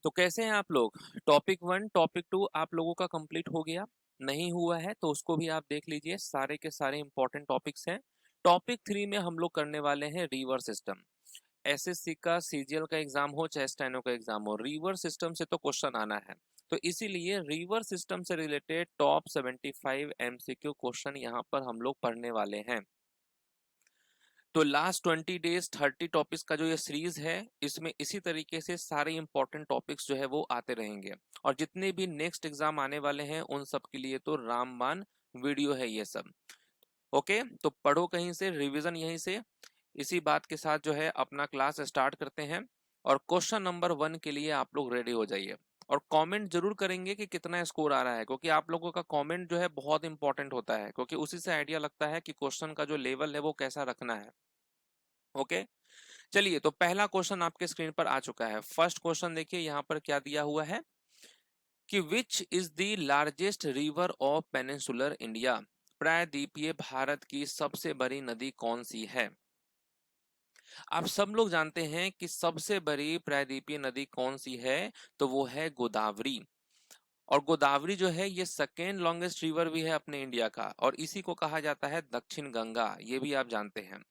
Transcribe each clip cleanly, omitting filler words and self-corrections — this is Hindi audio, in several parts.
तो कैसे हैं आप लोग। टॉपिक 1 टॉपिक 2 आप लोगों का कंप्लीट हो गया, नहीं हुआ है तो उसको भी आप देख लीजिए। सारे के सारे इंपॉर्टेंट टॉपिक्स हैं। टॉपिक 3 में हम लोग करने वाले हैं रिवर सिस्टम। एसएससी का सीजीएल का एग्जाम हो चाहे स्टेनो का एग्जाम हो, रिवर सिस्टम से तो क्वेश्चन आना है। तो इसीलिए रिवर सिस्टम से रिलेटेड टॉप 75 एमसीक्यू क्वेश्चन यहाँ पर हम लोग पढ़ने वाले हैं। तो लास्ट 20 डेज 30 टॉपिक्स का जो ये सीरीज है, इसमें इसी तरीके से सारे इंपॉर्टेंट टॉपिक्स जो है वो आते रहेंगे। और जितने भी नेक्स्ट एग्जाम आने वाले हैं उन सब के लिए तो रामबाण वीडियो है ये सब। ओके, तो पढ़ो कहीं से, रिवीजन यहीं से। इसी बात के साथ जो है अपना क्लास स्टार्ट करते हैं। और क्वेश्चन नंबर 1 के लिए आप लोग रेडी हो जाइए। और कमेंट जरूर करेंगे कि कितना स्कोर आ रहा है, क्योंकि आप लोगों का कमेंट जो है बहुत इंपॉर्टेंट होता है, क्योंकि उसी से आइडिया लगता है कि क्वेश्चन का जो लेवल है वो कैसा रखना है। ओके, चलिए तो पहला क्वेश्चन आपके स्क्रीन पर आ चुका है। फर्स्ट क्वेश्चन देखिए यहाँ पर क्या दिया हुआ है कि which is the largest river of peninsular India. प्रायद्वीपीय भारत की सबसे बड़ी नदी कौन सी है। आप सब लोग जानते हैं कि सबसे बड़ी प्रायद्वीपीय नदी कौन सी है, तो वो है गोदावरी। और गोदावरी जो है ये सेकेंड लॉन्गेस्ट रिवर भी है अपने इंडिया का, और इसी को कहा जाता है दक्षिण गंगा, ये भी आप जानते हैं।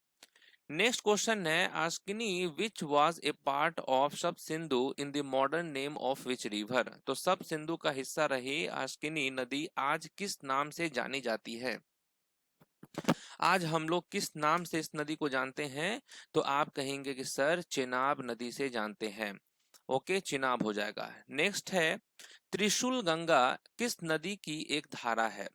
नेक्स्ट क्वेश्चन है Asikni which was a part of सब Sindhu in the modern name of which river. तो सब सिंधु का हिस्सा रही आस्किनी नदी आज किस नाम से जानी जाती है। आज हम लोग किस नाम से इस नदी को जानते हैं, तो आप कहेंगे कि सर चेनाब नदी से जानते हैं। ओके, चेनाब हो जाएगा। नेक्स्ट है त्रिशूल गंगा किस नदी की एक धारा है।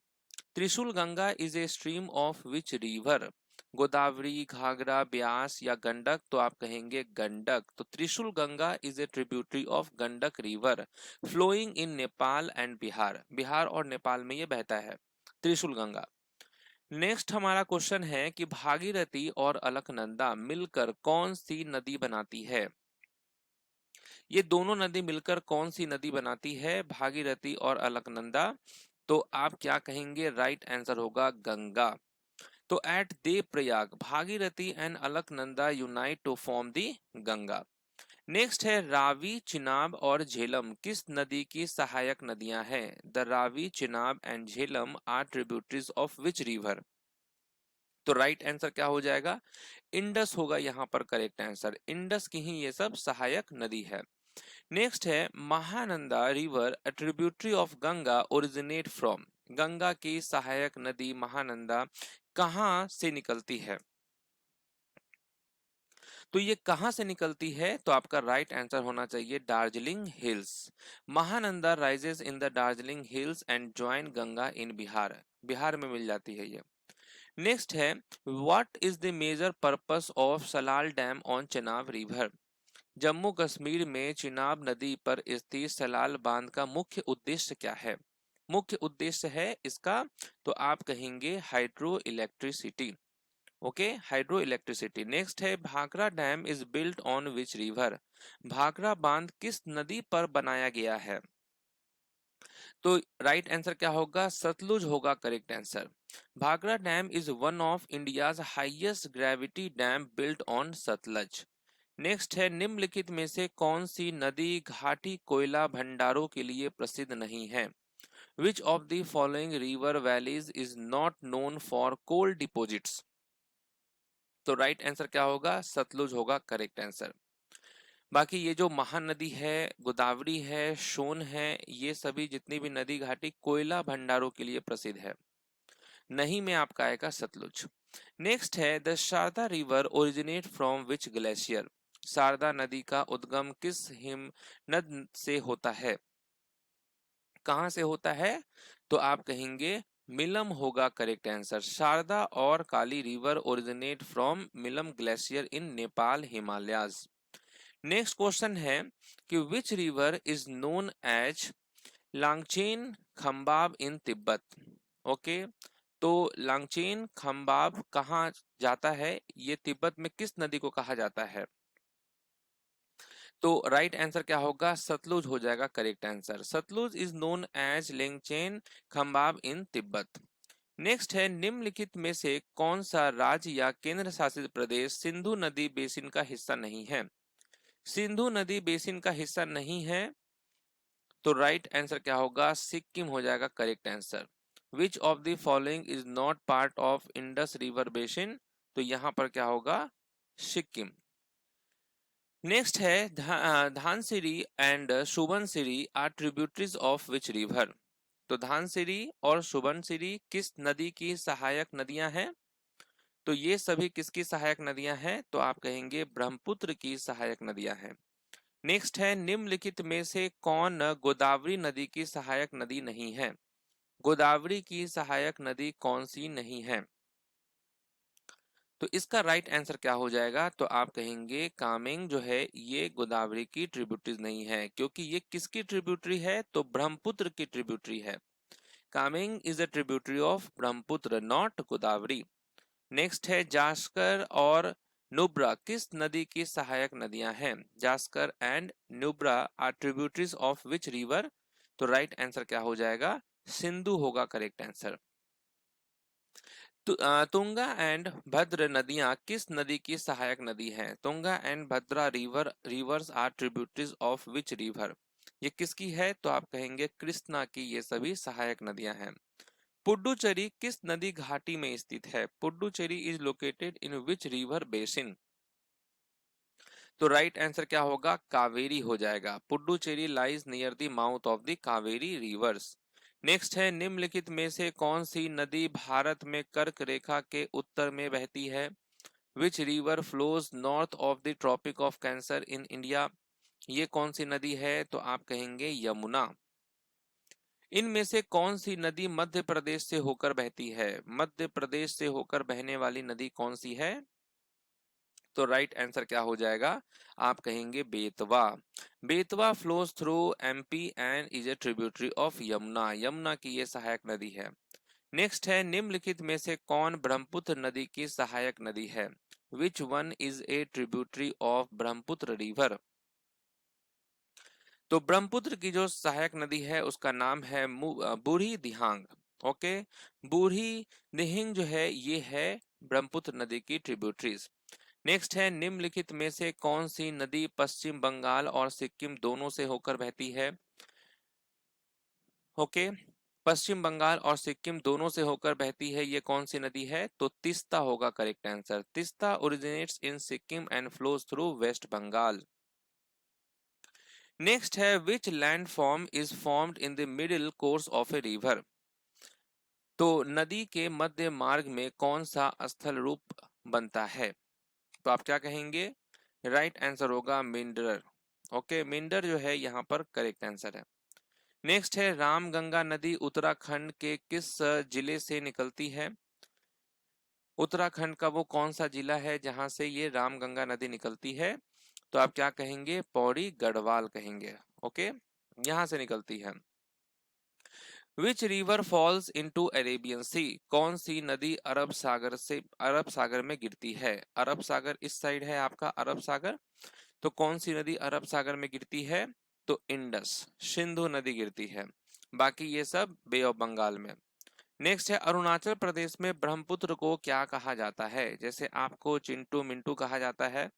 Trishul Ganga is a stream of which river. Godavari, Ghaghara, Beas या गंडक, तो आप कहेंगे गंडक। तो Trishul Ganga is a tributary of Gandak river flowing in Nepal and Bihar. Bihar और नेपाल में ये बहता है त्रिशूल गंगा। नेक्स्ट हमारा क्वेश्चन है कि भागीरथी और अलकनंदा मिलकर कौन सी नदी बनाती है। ये दोनों नदी मिलकर कौन सी नदी बनाती है, भागीरथी और अलकनंदा। तो आप क्या कहेंगे, राइट आंसर होगा गंगा। तो at Devprayag Bhagirathi and Alaknanda unite to form the Ganga. Next है रावी, चिनाब और झेलम किस नदी की सहायक नदियां हैं। The Ravi, Chenab and Jhelum are tributaries of which river. तो राइट आंसर क्या हो जाएगा, इंडस होगा यहाँ पर करेक्ट आंसर। इंडस की ही ये सब सहायक नदी है। नेक्स्ट है Mahananda river a tributary of Ganga originate from. Ganga की सहायक नदी महानंदा कहाँ से निकलती है। तो ये कहां से निकलती है, तो आपका राइट आंसर होना चाहिए Darjeeling hills. Mahananda rises in the Darjeeling hills and join Ganga in Bihar. Bihar में मिल जाती है ये। नेक्स्ट है what is the major purpose of Salal dam on Chenab river. Jammu Kashmir में चिनाब नदी पर स्थित सलाल बांध का मुख्य उद्देश्य क्या है। मुख्य उद्देश्य है इसका, तो आप कहेंगे hydro electricity. Okay, hydro electricity. Next है Bhakra dam is built on which river. Bhakra बांध किस नदी पर बनाया गया है। तो राइट आंसर क्या होगा, सतलुज होगा correct answer. Bhakra dam is one of India's highest gravity dam built on Sutlej. Next है निम्नलिखित में से कौन सी नदी घाटी कोयला भंडारों के लिए प्रसिद्ध नहीं है। Which of the following river valleys is not known for coal deposits. तो राइट आंसर क्या होगा, सतलुज होगा करेक्ट आंसर। बाकी ये जो महानदी है, गोदावरी है, सोन है, ये सभी जितनी भी नदी घाटी कोयला भंडारों के लिए प्रसिद्ध है। नहीं में आपका आएगा सतलुज। नेक्स्ट है the Sharda river originate from which glacier. Sharda नदी का उद्गम किस हिमनद से होता है। कहां से होता है, तो आप कहेंगे मिलम होगा करेक्ट आंसर। शारदा और Kali river originate from Milam glacier in Nepal Himalayas. Next question है कि which river is known as Langchen Khambab in Tibet. Okay, तो लांगचेन खम्बाब कहाँ जाता है, ये तिब्बत में किस नदी को कहा जाता है। तो राइट आंसर क्या होगा, सतलुज हो जाएगा correct answer. Satluj is known as Langchen Khambab in Tibet. Next है निम्नलिखित में से कौन सा राज्य या केंद्र शासित प्रदेश सिंधु नदी बेसिन का हिस्सा नहीं है। सिंधु नदी बेसिन का हिस्सा नहीं है, तो राइट आंसर क्या होगा, सिक्किम हो जाएगा correct answer. Which of the following is not part of Indus river basin, तो यहां पर क्या होगा, सिक्किम। नेक्स्ट है Dhansiri and Subansiri are tributaries of which river. तो धानसिरी और सुबनसिरी किस नदी की सहायक नदियां हैं, तो ये सभी किसकी सहायक नदियां हैं, तो आप कहेंगे ब्रह्मपुत्र की सहायक नदियां हैं। नेक्स्ट है निम्नलिखित में से कौन गोदावरी नदी की सहायक नदी नहीं है। गोदावरी की सहायक नदी कौन सी नहीं है, तो इसका राइट आंसर क्या हो जाएगा, तो आप कहेंगे कामेंग जो है ये गोदावरी की ट्रिब्यूटरी नहीं है, क्योंकि ये किसकी ट्रिब्यूटरी है, तो ब्रह्मपुत्र की ट्रिब्यूटरी है। Kameng is a tributary of Brahmaputra, not Godavari. Next है जास्कर और नुब्रा किस नदी की सहायक नदियां हैं। Zanskar and Nubra are tributaries of which river, तो राइट आंसर क्या हो जाएगा, सिंधु होगा करेक्ट आंसर। तुंगा एंड भद्र नदियां किस नदी की सहायक नदी हैं। Tunga and Bhadra rivers are tributaries of which river, ये किसकी है, तो आप कहेंगे कृष्णा की, ये सभी सहायक नदियां हैं। पुडुचेरी किस नदी घाटी में स्थित है। Puducherry is located in which river basin, तो राइट आंसर क्या होगा, कावेरी हो जाएगा। Puducherry lies near the mouth of the Kaveri reverse. Next है निम्नलिखित में से कौन सी नदी भारत में कर्क रेखा के उत्तर में बहती है। Which river flows north of the tropic of cancer in India, ये कौन सी नदी है, तो आप कहेंगे यमुना। इनमें से कौन सी नदी मध्य प्रदेश से होकर बहती है। मध्य प्रदेश से होकर बहने वाली नदी कौन सी है, तो राइट आंसर क्या हो जाएगा, आप कहेंगे Betwa. Betwa flows through MP and is a tributary of Yamuna, Yamuna की ये सहायक नदी है। नेक्स्ट है निम्नलिखित में से कौन ब्रह्मपुत्र नदी की सहायक नदी है। Which one is a tributary of Brahmaputra river, तो ब्रह्मपुत्र की जो सहायक नदी है उसका नाम है बूढ़ी दिहांग। ओके, बूढ़ी दिहिंग जो है ये है ब्रह्मपुत्र नदी की ट्रिब्यूटरीज। नेक्स्ट है निम्नलिखित में से कौन सी नदी पश्चिम बंगाल और सिक्किम दोनों से होकर बहती है। ओके, पश्चिम बंगाल और सिक्किम दोनों से होकर बहती है, ये कौन सी नदी है, तो तीस्ता होगा correct answer. Teesta originates in Sikkim and flows through West Bengal. Next है which land form is formed in the middle course of a river, तो नदी के मध्य मार्ग में कौन सा स्थल रूप बनता है, तो आप क्या कहेंगे, राइट आंसर होगा मिंडर। ओके, मिंडर जो है यहाँ पर करेक्ट आंसर है। नेक्स्ट है रामगंगा नदी उत्तराखंड के किस जिले से निकलती है। उत्तराखंड का वो कौन सा जिला है जहां से ये रामगंगा नदी निकलती है, तो आप क्या कहेंगे, पौड़ी गढ़वाल कहेंगे। ओके, यहां से निकलती है। Which river falls into Arabian sea, कौन सी नदी अरब सागर में गिरती है। अरब सागर इस साइड है आपका अरब सागर, तो कौन सी नदी अरब सागर में गिरती है, तो इंडस सिंधु नदी गिरती है। बाकी ये सब बे ऑफ बंगाल में। नेक्स्ट है अरुणाचल प्रदेश में ब्रह्मपुत्र को क्या कहा जाता है। जैसे आपको चिंटू मिंटू कहा जाता है,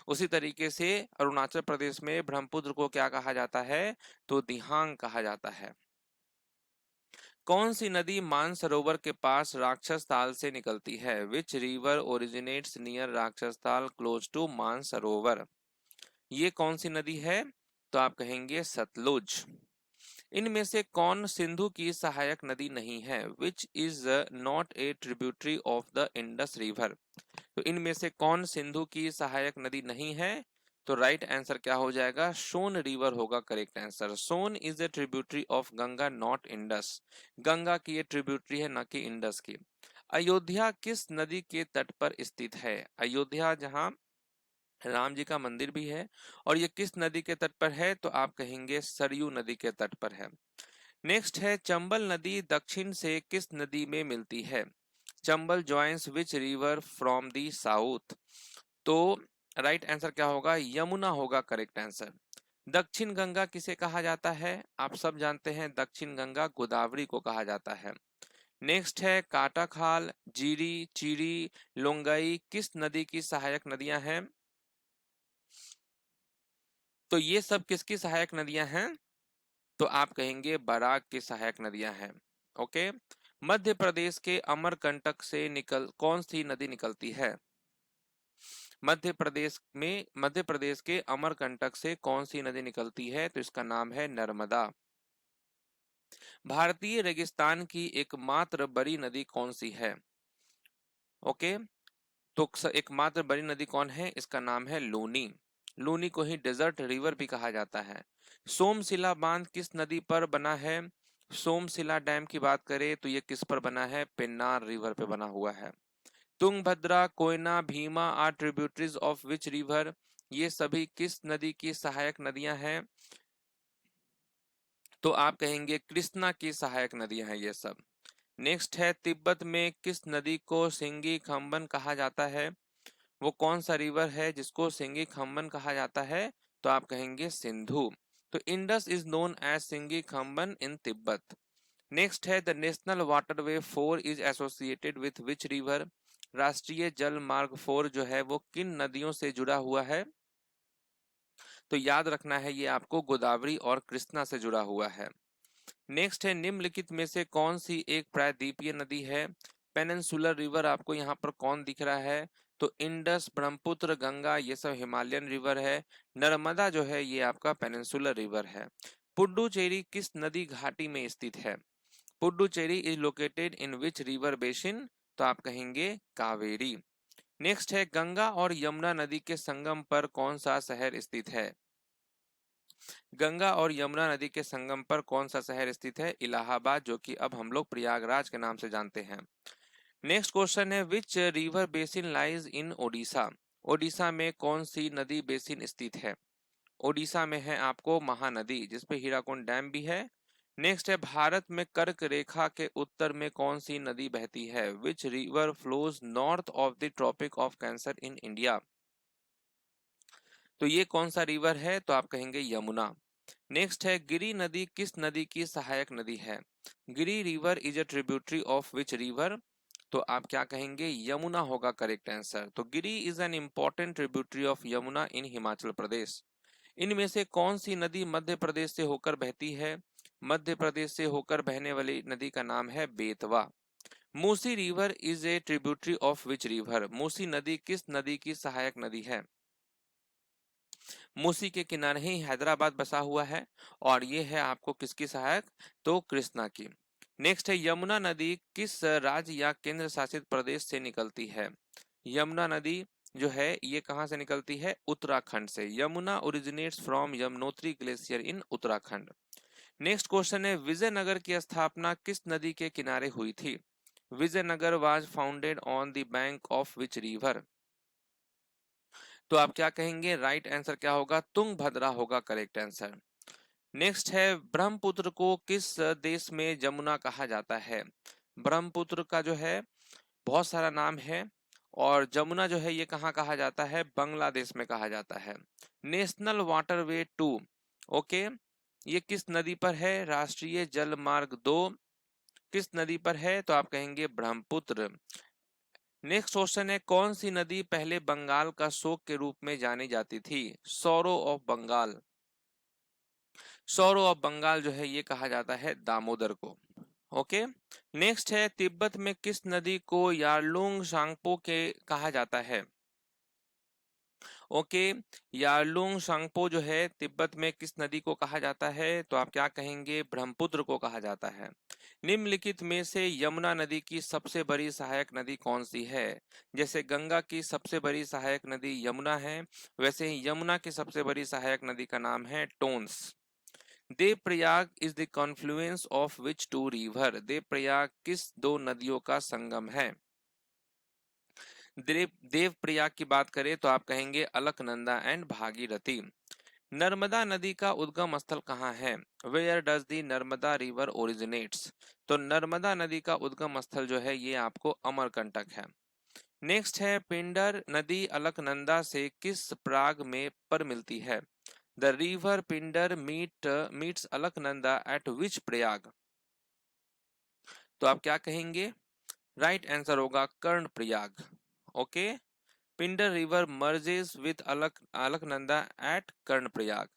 उसी तरीके से अरुणाचल प्रदेश में ब्रह्मपुत्र को क्या कहा जाता है, तो दिहांग कहा जाता है। कौन सी नदी मानसरोवर के पास राक्षस ताल से निकलती है। विच रिवर ओरिजिनेट्स नियर राक्षस ताल क्लोज टू मानसरोवर, ये कौन सी नदी है, तो आप कहेंगे सतलुज। इनमें से कौन सिंधु की सहायक नदी नहीं है। Which is not a tributary of the Indus river, तो इनमें से कौन सिंधु की सहायक नदी नहीं है, तो राइट आंसर क्या हो जाएगा, सोन रिवर होगा correct answer. Son is a tributary of Ganga not Indus, Ganga की ये ट्रिब्यूटरी है ना कि इंडस की। अयोध्या किस नदी के तट पर स्थित है। अयोध्या जहां राम जी का मंदिर भी है, और ये किस नदी के तट पर है, तो आप कहेंगे सरयू नदी के तट पर है। नेक्स्ट है चंबल नदी दक्षिण से किस नदी में मिलती है। Chambal joins which river from the south, तो राइट आंसर क्या होगा, यमुना होगा करेक्ट आंसर। दक्षिण गंगा किसे कहा जाता है, आप सब जानते हैं दक्षिण गंगा गोदावरी को कहा जाता है। नेक्स्ट है काटाखाल, जीरी, चीरी, लोंगई किस नदी की सहायक नदियां हैं, तो ये सब किसकी सहायक नदियां हैं, तो आप कहेंगे बराक की सहायक नदियां हैं। ओके। मध्य प्रदेश के अमरकंटक से कौन सी नदी निकलती है? मध्य प्रदेश के अमरकंटक से कौन सी नदी निकलती है? तो इसका नाम है नर्मदा। भारतीय रेगिस्तान की एकमात्र बड़ी नदी कौन सी है? ओके। तो एकमात्र बड़ी नदी कौन है? इसका नाम है लूनी। लूनी को ही डेजर्ट रिवर भी कहा जाता है। सोमशिला बांध किस नदी पर बना है? सोमशिला डैम की बात करें तो ये किस पर बना है? पेन्नार रिवर पे बना हुआ है। Tungabhadra, Koyna, Bhima are tributaries of which river? ये सभी किस नदी की सहायक नदियां हैं? तो आप कहेंगे कृष्णा की सहायक नदियां हैं ये सब। नेक्स्ट है तिब्बत में किस नदी को सिंगी खम्बन कहा जाता है? वो कौन सा रिवर है जिसको सिंगी खम्बन कहा जाता है? तो आप कहेंगे सिंधु। तो Indus is known as Singi Khamban in Tibet. Next है the national waterway 4 is associated with which river? राष्ट्रीय जल मार्ग 4 जो है वो किन नदियों से जुड़ा हुआ है? तो याद रखना है ये आपको गोदावरी और कृष्णा से जुड़ा हुआ है। नेक्स्ट है निम्नलिखित में से कौन सी एक प्रायद्वीपीय नदी है? पेनिनसुलर रिवर आपको यहाँ पर कौन दिख रहा है? तो इंडस, ब्रह्मपुत्र, गंगा ये सब हिमालयन रिवर है। नर्मदा जो है ये आपका पेनिनसुलर रिवर है। पुडुचेरी किस नदी घाटी में स्थित है? Puducherry is located in which river basin? तो आप कहेंगे कावेरी। नेक्स्ट है गंगा और यमुना नदी के संगम पर कौन सा शहर स्थित है? गंगा और यमुना नदी के संगम पर कौन सा शहर स्थित है? इलाहाबाद, जो कि अब हम लोग प्रयागराज के नाम से जानते हैं। नेक्स्ट क्वेश्चन है which river basin lies in Odisha? Odisha में कौन सी नदी बेसिन स्थित है? ओडिशा में है आपको महानदी जिसपे हीराकुंड डैम भी है। नेक्स्ट है भारत में कर्क रेखा के उत्तर में कौन सी नदी बहती है? Which river flows north of the tropic of cancer in India? तो ये कौन सा रिवर है? तो आप कहेंगे यमुना। नेक्स्ट है गिरी नदी किस नदी की सहायक नदी है? Giri river is a tributary of which river? तो आप क्या कहेंगे? यमुना होगा करेक्ट आंसर। तो Giri is an important tributary of Yamuna in Himachal Pradesh. इनमें से कौन सी नदी मध्य प्रदेश से होकर बहती है? मध्य प्रदेश से होकर बहने वाली नदी का नाम है Betwa. Musi river is a tributary of which river? Musi नदी किस नदी की सहायक नदी है? मूसी के किनारे ही हैदराबाद बसा हुआ है और ये है आपको किसकी सहायक? तो कृष्णा की। नेक्स्ट है यमुना नदी किस राज्य या केंद्र शासित प्रदेश से निकलती है? यमुना नदी जो है ये कहां से निकलती है? उत्तराखंड से। Yamuna originates from Yamunotri glacier in Uttarakhand. Next question है विजयनगर की स्थापना किस नदी के किनारे हुई थी? Vijayanagar was founded on the bank of which river? तो आप क्या कहेंगे? राइट आंसर क्या होगा? तुंगभद्रा होगा करेक्ट आंसर। नेक्स्ट है ब्रह्मपुत्र को किस देश में जमुना कहा जाता है? ब्रह्मपुत्र का जो है बहुत सारा नाम है और जमुना जो है ये कहाँ कहा जाता है? बांग्लादेश में कहा जाता है। नेशनल वाटरवे 2 ओके, ये किस नदी पर है? राष्ट्रीय जल मार्ग 2 किस नदी पर है? तो आप कहेंगे ब्रह्मपुत्र। नेक्स्ट क्वेश्चन है कौन सी नदी पहले बंगाल का शोक के रूप में जानी जाती थी? Sorrow of Bengal. Sorrow of Bengal जो है ये कहा जाता है दामोदर को। ओके। नेक्स्ट है तिब्बत में किस नदी को यारलुंग सांगपो के कहा जाता है? ओके, यारलुंग सांगपो जो है तिब्बत में किस नदी को कहा जाता है? तो आप क्या कहेंगे? ब्रह्मपुत्र को कहा जाता है। निम्नलिखित में से यमुना नदी की सबसे बड़ी सहायक नदी कौन सी है? जैसे गंगा की सबसे बड़ी सहायक नदी यमुना है, वैसे ही यमुना की सबसे बड़ी सहायक नदी का नाम है Tons. Devprayag is the confluence of which two river? Devprayag किस दो नदियों का संगम है? देवप्रयाग की बात करें तो आप कहेंगे अलकनंदा एंड भागीरथी। नर्मदा नदी का उद्गम स्थल कहाँ है? Where does the Narmada river originates? तो नर्मदा नदी का उद्गम स्थल जो है ये आपको अमरकंटक है। नेक्स्ट है पिंडर नदी अलकनंदा से किस प्राग में पर मिलती है? The river Pindar meets Alaknanda at which Prayag? तो आप क्या कहेंगे? राइट आंसर होगा Karn Prayag. Okay, Pindar river merges with Alaknanda at Karn Prayag.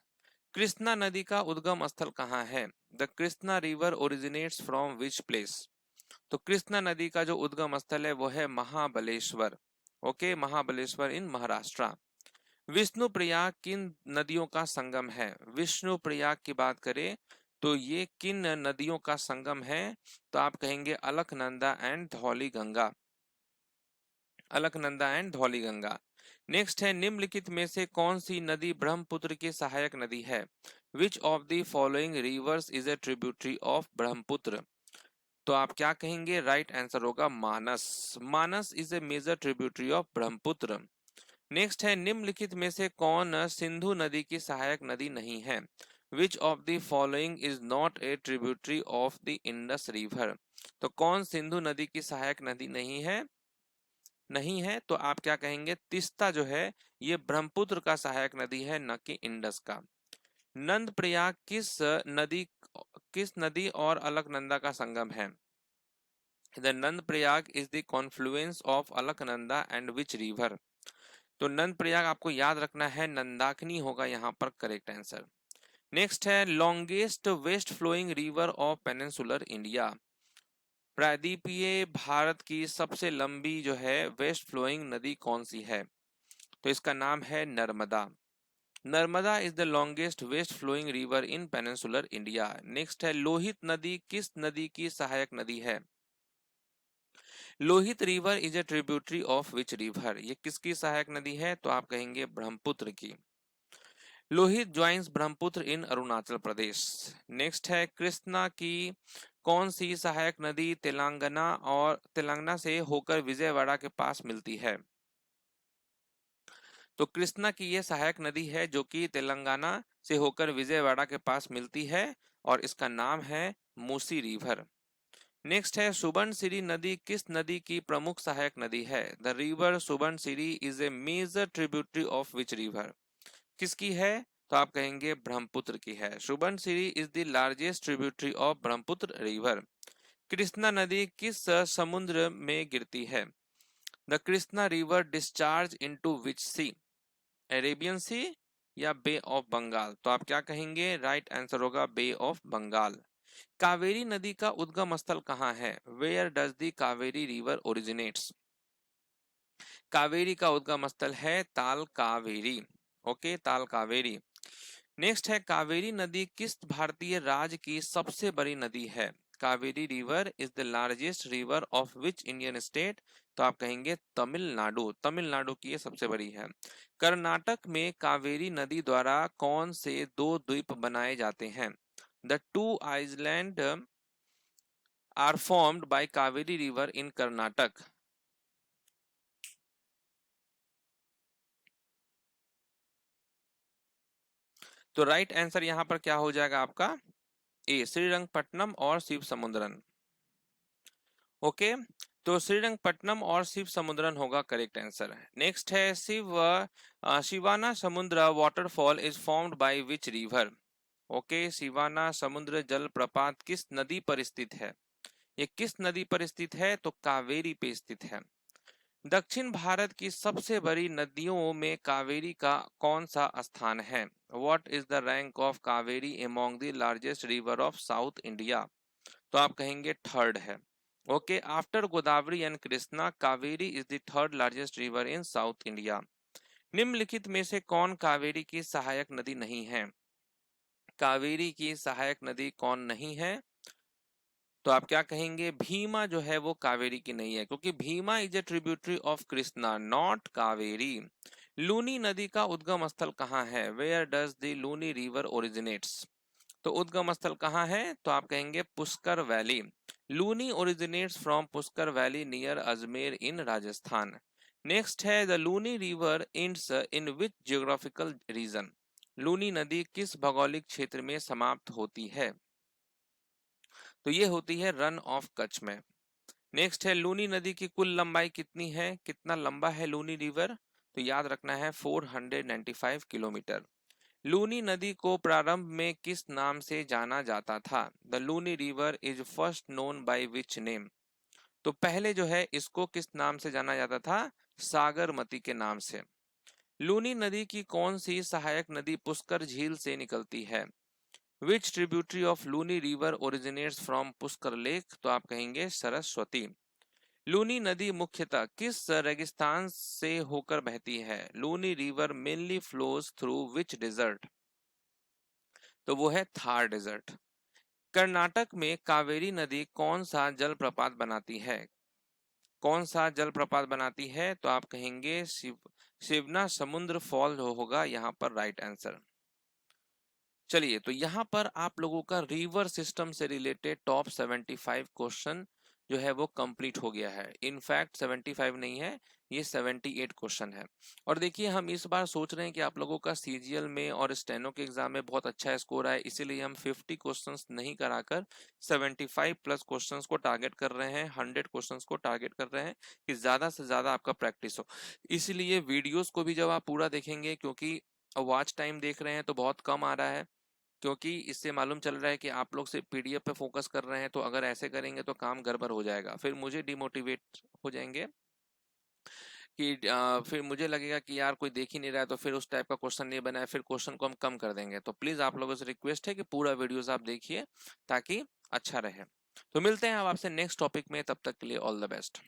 Krishna नदी का उद्गम स्थल कहाँ है? The Krishna river originates from which place? तो कृष्णा नदी का जो उद्गम स्थल है वो है महाबलेश्वर। ओके, महाबलेश्वर इन महाराष्ट्र। विष्णु प्रयाग किन नदियों का संगम है? विष्णु प्रयाग की बात करें तो ये किन नदियों का संगम है? तो आप कहेंगे Alaknanda and Dhauli Ganga. Alaknanda and Dhauli Ganga. Next है निम्नलिखित में से कौन सी नदी ब्रह्मपुत्र की सहायक नदी है? Which of the following rivers is a tributary of Brahmaputra? तो आप क्या कहेंगे? राइट आंसर होगा Manas. Manas is a major tributary of Brahmaputra. Next है निम्नलिखित में से कौन सिंधु नदी की सहायक नदी नहीं है? Which of the following is not a tributary of the Indus river? तो कौन सिंधु नदी की सहायक नदी नहीं है? नहीं है तो आप क्या कहेंगे? तीस्ता जो है ये ब्रह्मपुत्र का सहायक नदी है, न कि इंडस का। नंद प्रयाग किस नदी और अलकनंदा का संगम है? The Nand Prayag is the confluence of Alaknanda and which river? तो नंद प्रयाग आपको याद रखना है, नंदाकिनी होगा यहाँ पर करेक्ट आंसर। नेक्स्ट है longest west flowing river of peninsular India. प्रायद्वीपीय भारत की सबसे लंबी जो है वेस्ट फ्लोइंग नदी कौन सी है? तो इसका नाम है Narmada. Narmada is the longest west flowing river in peninsular India. Next है लोहित नदी किस नदी की सहायक नदी है? Lohit river is a tributary of which river? ये किसकी सहायक नदी है? तो आप कहेंगे ब्रह्मपुत्र की। लोहित ज्वाइंस ब्रह्मपुत्र इन अरुणाचल प्रदेश। नेक्स्ट है कृष्णा की कौन सी सहायक नदी तेलंगाना से होकर विजयवाड़ा के पास मिलती है? तो कृष्णा की ये सहायक नदी है जो कि तेलंगाना से होकर विजयवाड़ा के पास मिलती है और इसका नाम है मूसी रिवर। नेक्स्ट है सुबनसिरी नदी किस नदी की प्रमुख सहायक नदी है? The river Subansiri is a major tributary of which river? किसकी है? तो आप कहेंगे ब्रह्मपुत्र की है। Subansiri is the largest tributary of Brahmaputra river. Krishna नदी किस समुद्र में गिरती है? The Krishna river discharge into which sea? Arabian sea या बे ऑफ बंगाल? तो आप क्या कहेंगे? राइट आंसर होगा बे ऑफ बंगाल। कावेरी नदी का उद्गम स्थल कहाँ है? Where does the Kaveri river originates? Kaveri का उद्गम स्थल है ताल कावेरी। ओके, ताल कावेरी। नेक्स्ट है कावेरी नदी किस भारतीय राज्य की सबसे बड़ी नदी है? Kaveri river is the largest river of which Indian state? तो आप कहेंगे तमिलनाडु। तमिलनाडु की ये सबसे बड़ी है। कर्नाटक में कावेरी नदी द्वारा कौन से दो द्वीप बनाए जाते हैं? The two island are formed by Kaveri river in Karnataka. तो राइट आंसर यहां पर क्या हो जाएगा आपका? ए, श्रीरंगपट्टनम और शिव समुद्रन। ओके, तो श्रीरंगपट्टनम और शिव समुद्रन होगा करेक्ट आंसर। नेक्स्ट है शिवाना समुद्र waterfall is formed by which river? Okay, Sivana समुद्र जल प्रपात किस नदी पर स्थित है? ये किस नदी पर स्थित है? तो कावेरी पे स्थित है। दक्षिण भारत की सबसे बड़ी नदियों में कावेरी का कौन सा स्थान है? What is the rank of Kaveri among the largest river of south India? तो आप कहेंगे थर्ड है। Okay, after Godavari and Krishna Kaveri is the third largest river in south India. निम्नलिखित में से कौन कावेरी की सहायक नदी नहीं है? कावेरी की सहायक नदी कौन नहीं है? तो आप क्या कहेंगे? भीमा जो है वो कावेरी की नहीं है, क्योंकि Bhima is a tributary of Krishna, not Kaveri. Luni नदी का उद्गम स्थल कहाँ है? Where does the Luni river originates? तो उद्गम स्थल कहाँ है? तो आप कहेंगे Pushkar valley. Luni originates from Pushkar valley near Ajmer in Rajasthan. Next है the Luni river ends in which geographical region? Luni नदी किस भौगोलिक क्षेत्र में समाप्त होती है? तो ये होती है रन ऑफ कच्छ में। नेक्स्ट है लूनी नदी की कुल लंबाई कितनी है? कितना लंबा है लूनी रिवर? तो याद रखना है 495 किलोमीटर। लूनी नदी को प्रारंभ में किस नाम से जाना जाता था? The Luni river is first known by which name? तो पहले जो है इसको किस नाम से जाना जाता था? सागरमती के नाम से। लूनी नदी की कौन सी सहायक नदी पुष्कर झील से निकलती है? Which tributary of Luni river originates from Pushkar lake? तो आप कहेंगे सरस्वती। लूनी नदी मुख्यतः किस रेगिस्तान से होकर बहती है? Luni river mainly flows through which desert? तो वो है थार डेजर्ट। कर्नाटक में कावेरी नदी कौन सा जलप्रपात बनाती है? कौन सा जलप्रपात बनाती है? तो आप कहेंगे शिवना समुद्र फॉल होगा यहाँ पर राइट आंसर। चलिए, तो यहाँ पर आप लोगों का रिवर सिस्टम से रिलेटेड टॉप 75 क्वेश्चन जो है वो कंप्लीट हो गया है। इनफैक्ट 75 नहीं है, ये 78 क्वेश्चन है। और देखिए, हम इस बार सोच रहे हैं कि आप लोगों का सीजीएल में और स्टेनो के एग्जाम में बहुत अच्छा स्कोर आए, इसीलिए हम 50 क्वेश्चंस नहीं कराकर 75 प्लस क्वेश्चंस को टारगेट कर रहे हैं, 100 क्वेश्चंस को टारगेट कर रहे हैं कि ज्यादा से ज्यादा आपका प्रैक्टिस हो। इसलिए वीडियोस को भी जब आप पूरा देखेंगे, क्योंकि वॉच टाइम देख रहे हैं तो बहुत कम आ रहा है, क्योंकि इससे मालूम चल रहा है कि आप लोग सिर्फ पीडीएफ पे फोकस कर रहे हैं, तो अगर ऐसे करेंगे तो काम गड़बड़ हो जाएगा, फिर मुझे डिमोटिवेट हो जाएंगे कि फिर मुझे लगेगा कि यार कोई देख ही नहीं रहा है, तो फिर उस टाइप का क्वेश्चन नहीं बनाए, फिर क्वेश्चन को हम कम कर देंगे। तो प्लीज आप लोगों से रिक्वेस्ट है कि पूरा वीडियोस आप देखिए ताकि अच्छा रहे। तो मिलते हैं अब आपसे नेक्स्ट टॉपिक में, तब तक के लिए ऑल द बेस्ट।